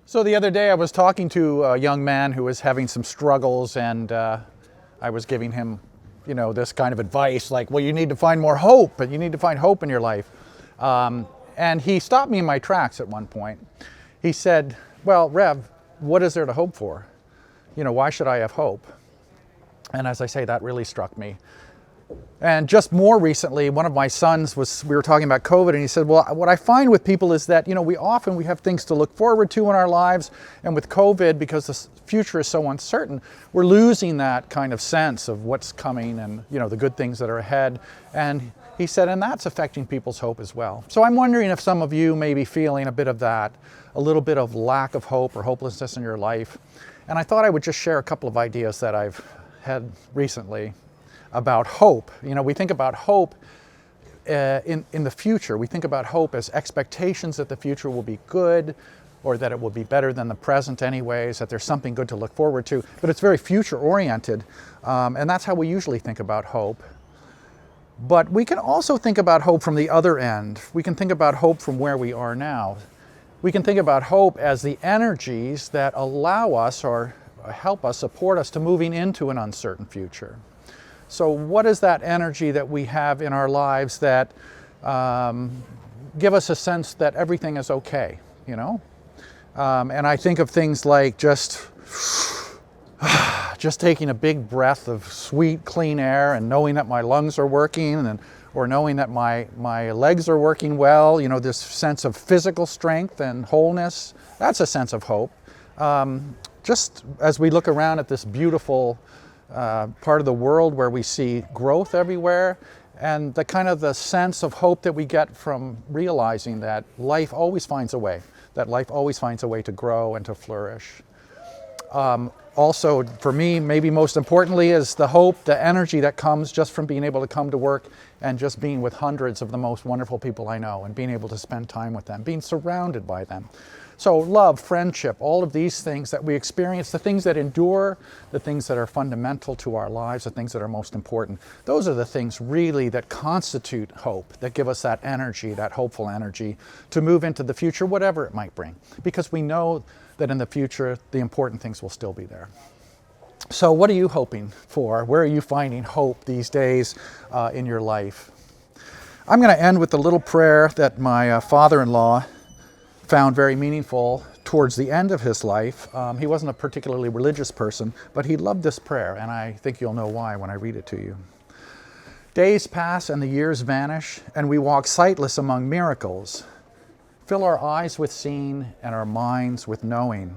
So the other day I was talking to a young man who was having some struggles, and I was giving him, this kind of advice like, well, you need to find more hope, and you need to find hope in your life. And he stopped me in my tracks at one point. He said, well, Rev, what is there to hope for? Why should I have hope? And as I say, that really struck me. And just more recently, one of my sons we were talking about COVID, and he said, well, what I find with people is that, we have things to look forward to in our lives. And with COVID, because the future is so uncertain, we're losing that kind of sense of what's coming and, the good things that are ahead. And he said, and that's affecting people's hope as well. So I'm wondering if some of you may be feeling a bit of that, a little bit of lack of hope or hopelessness in your life. And I thought I would just share a couple of ideas that I've had recently about hope. We think about hope in the future. We think about hope as expectations that the future will be good, or that it will be better than the present anyways, that there's something good to look forward to. But it's very future oriented, and that's how we usually think about hope. But we can also think about hope from the other end. We can think about hope from where we are now. We can think about hope as the energies that allow us or help us, support us to moving into an uncertain future. So what is that energy that we have in our lives that give us a sense that everything is okay, And I think of things like just taking a big breath of sweet, clean air and knowing that my lungs are working, or knowing that my legs are working well, this sense of physical strength and wholeness. That's a sense of hope. Just as we look around at this beautiful part of the world where we see growth everywhere, and the sense of hope that we get from realizing that life always finds a way, to grow and to flourish. Also, for me, maybe most importantly, is the hope, the energy that comes just from being able to come to work and just being with hundreds of the most wonderful people I know and being able to spend time with them, being surrounded by them. So love, friendship, all of these things that we experience, the things that endure, the things that are fundamental to our lives, the things that are most important, those are the things really that constitute hope, that give us that energy, that hopeful energy to move into the future, whatever it might bring, because we know that in the future, the important things will still be there. So what are you hoping for? Where are you finding hope these days in your life? I'm going to end with a little prayer that my father-in-law found very meaningful towards the end of his life. He wasn't a particularly religious person, but he loved this prayer, and I think you'll know why when I read it to you. Days pass and the years vanish, and we walk sightless among miracles. Fill our eyes with seeing and our minds with knowing.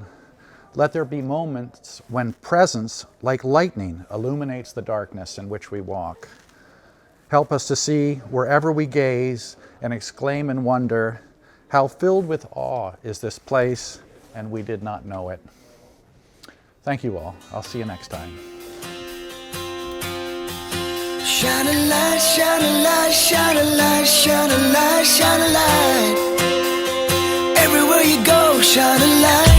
Let there be moments when presence, like lightning, illuminates the darkness in which we walk. Help us to see wherever we gaze and exclaim in wonder, how filled with awe is this place, and we did not know it. Thank you all. I'll see you next time. Shine a light, shine a light, shine a light, shine a light, shine a light. Everywhere you go, shine a light.